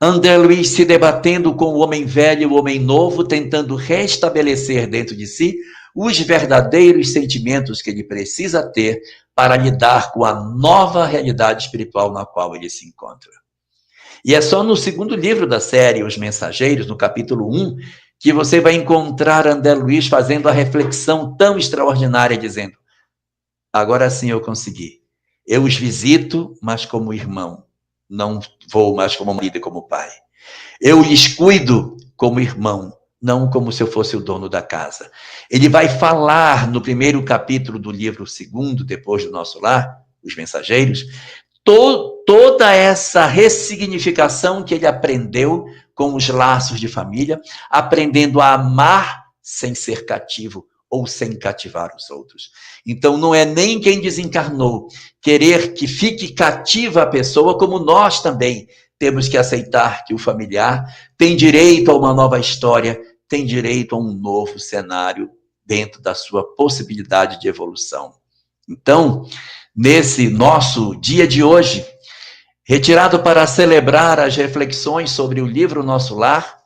André Luiz se debatendo com o homem velho e o homem novo, tentando restabelecer dentro de si os verdadeiros sentimentos que ele precisa ter para lidar com a nova realidade espiritual na qual ele se encontra. E é só no 2º livro da série, Os Mensageiros, no capítulo 1, que você vai encontrar André Luiz fazendo a reflexão tão extraordinária, dizendo, agora sim eu consegui. Eu os visito, mas como irmão. Não vou mais como marido e como pai. Eu lhes cuido como irmão, não como se eu fosse o dono da casa. Ele vai falar no primeiro capítulo do livro segundo, depois do Nosso Lar, Os Mensageiros, toda essa ressignificação que ele aprendeu com os laços de família, aprendendo a amar sem ser cativo ou sem cativar os outros. Então, não é nem quem desencarnou querer que fique cativa a pessoa, como nós também temos que aceitar que o familiar tem direito a uma nova história, tem direito a um novo cenário dentro da sua possibilidade de evolução. Então, nesse nosso dia de hoje, retirado para celebrar as reflexões sobre o livro Nosso Lar,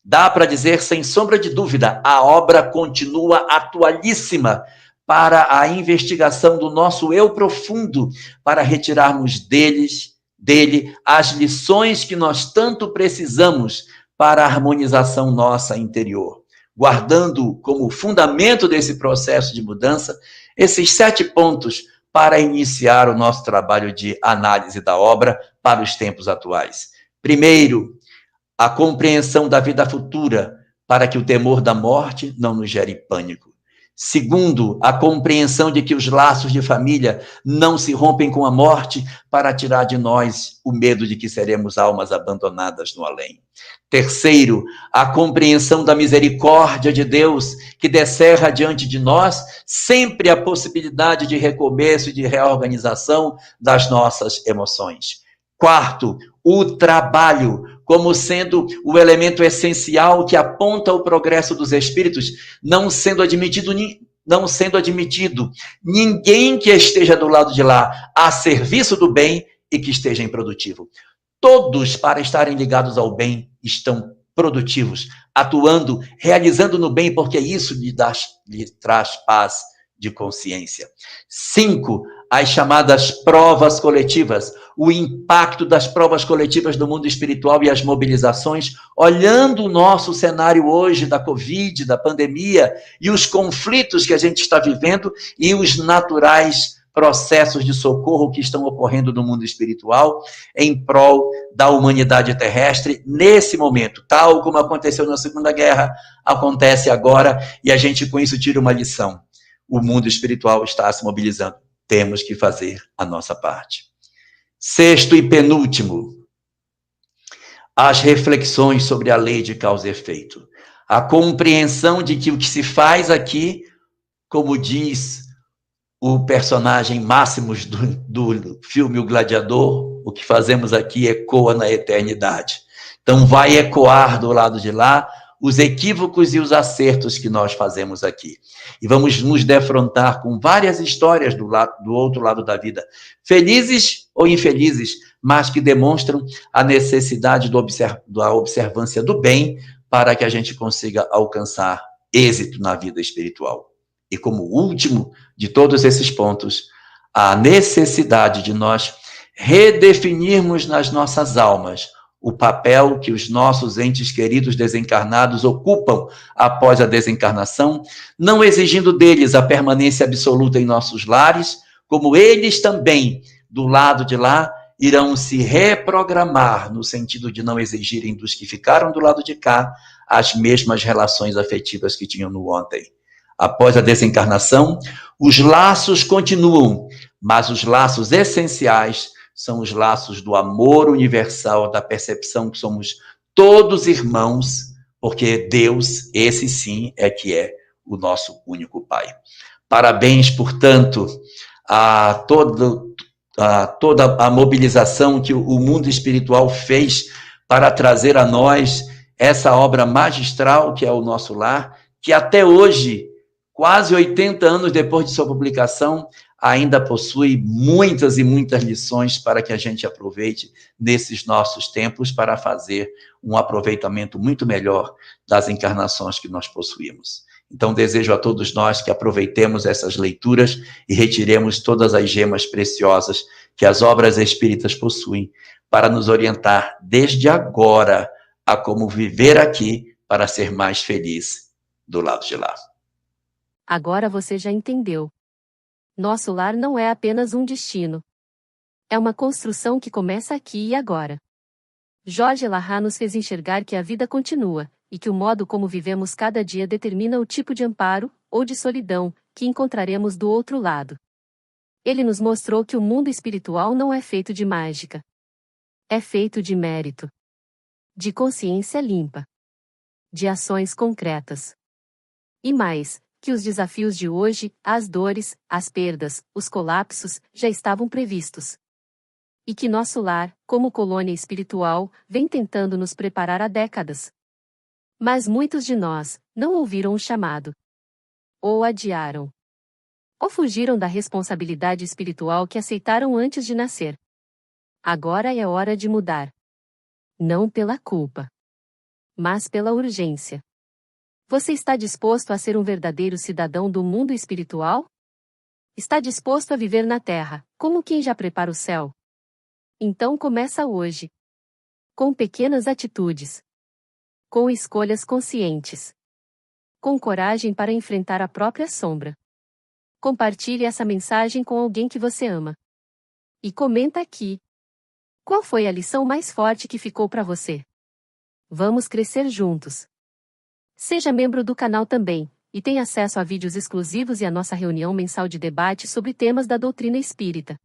dá para dizer, sem sombra de dúvida, a obra continua atualíssima para a investigação do nosso eu profundo, para retirarmos dele as lições que nós tanto precisamos para a harmonização nossa interior, guardando como fundamento desse processo de mudança esses 7 pontos para iniciar o nosso trabalho de análise da obra para os tempos atuais. Primeiro, a compreensão da vida futura, para que o temor da morte não nos gere pânico. Segundo, a compreensão de que os laços de família não se rompem com a morte para tirar de nós o medo de que seremos almas abandonadas no além. Terceiro, a compreensão da misericórdia de Deus, que descerra diante de nós sempre a possibilidade de recomeço e de reorganização das nossas emoções. Quarto, o trabalho, como sendo o elemento essencial que aponta o progresso dos espíritos, não sendo admitido ninguém que esteja do lado de lá a serviço do bem e que esteja improdutivo. Todos, para estarem ligados ao bem, estão produtivos, atuando, realizando no bem, porque isso lhe traz paz de consciência. 5, as chamadas provas coletivas, o impacto das provas coletivas do mundo espiritual e as mobilizações, olhando o nosso cenário hoje da Covid, da pandemia, e os conflitos que a gente está vivendo e os naturais processos de socorro que estão ocorrendo no mundo espiritual em prol da humanidade terrestre nesse momento, tal como aconteceu na Segunda Guerra, acontece agora, e a gente com isso tira uma lição. O mundo espiritual está se mobilizando. Temos que fazer a nossa parte. Sexto e penúltimo, as reflexões sobre a lei de causa e efeito. A compreensão de que o que se faz aqui, como diz o personagem Máximos do filme O Gladiador, o que fazemos aqui ecoa na eternidade. Então vai ecoar do lado de lá os equívocos e os acertos que nós fazemos aqui. E vamos nos defrontar com várias histórias do outro lado da vida, felizes ou infelizes, mas que demonstram a necessidade da observância do bem para que a gente consiga alcançar êxito na vida espiritual. E como último de todos esses pontos, a necessidade de nós redefinirmos nas nossas almas o papel que os nossos entes queridos desencarnados ocupam após a desencarnação, não exigindo deles a permanência absoluta em nossos lares, como eles também, do lado de lá, irão se reprogramar no sentido de não exigirem dos que ficaram do lado de cá as mesmas relações afetivas que tinham no ontem. Após a desencarnação, os laços continuam, mas os laços essenciais são os laços do amor universal, da percepção que somos todos irmãos, porque Deus, esse sim, é que é o nosso único Pai. Parabéns, portanto, a toda a mobilização que o mundo espiritual fez para trazer a nós essa obra magistral que é o Nosso Lar, que até hoje, quase 80 anos depois de sua publicação, ainda possui muitas e muitas lições para que a gente aproveite nesses nossos tempos para fazer um aproveitamento muito melhor das encarnações que nós possuímos. Então, desejo a todos nós que aproveitemos essas leituras e retiremos todas as gemas preciosas que as obras espíritas possuem para nos orientar desde agora a como viver aqui para ser mais feliz do lado de lá. Agora você já entendeu. Nosso lar não é apenas um destino. É uma construção que começa aqui e agora. Jorge Larra nos fez enxergar que a vida continua, e que o modo como vivemos cada dia determina o tipo de amparo, ou de solidão, que encontraremos do outro lado. Ele nos mostrou que o mundo espiritual não é feito de mágica. É feito de mérito, de consciência limpa, de ações concretas. E mais, que os desafios de hoje, as dores, as perdas, os colapsos, já estavam previstos. E que nosso lar, como colônia espiritual, vem tentando nos preparar há décadas. Mas muitos de nós não ouviram o chamado. Ou adiaram. Ou fugiram da responsabilidade espiritual que aceitaram antes de nascer. Agora é hora de mudar. Não pela culpa, mas pela urgência. Você está disposto a ser um verdadeiro cidadão do mundo espiritual? Está disposto a viver na Terra, como quem já prepara o céu? Então começa hoje. Com pequenas atitudes. Com escolhas conscientes. Com coragem para enfrentar a própria sombra. Compartilhe essa mensagem com alguém que você ama. E comenta aqui. Qual foi a lição mais forte que ficou para você? Vamos crescer juntos. Seja membro do canal também, e tenha acesso a vídeos exclusivos e a nossa reunião mensal de debate sobre temas da doutrina espírita.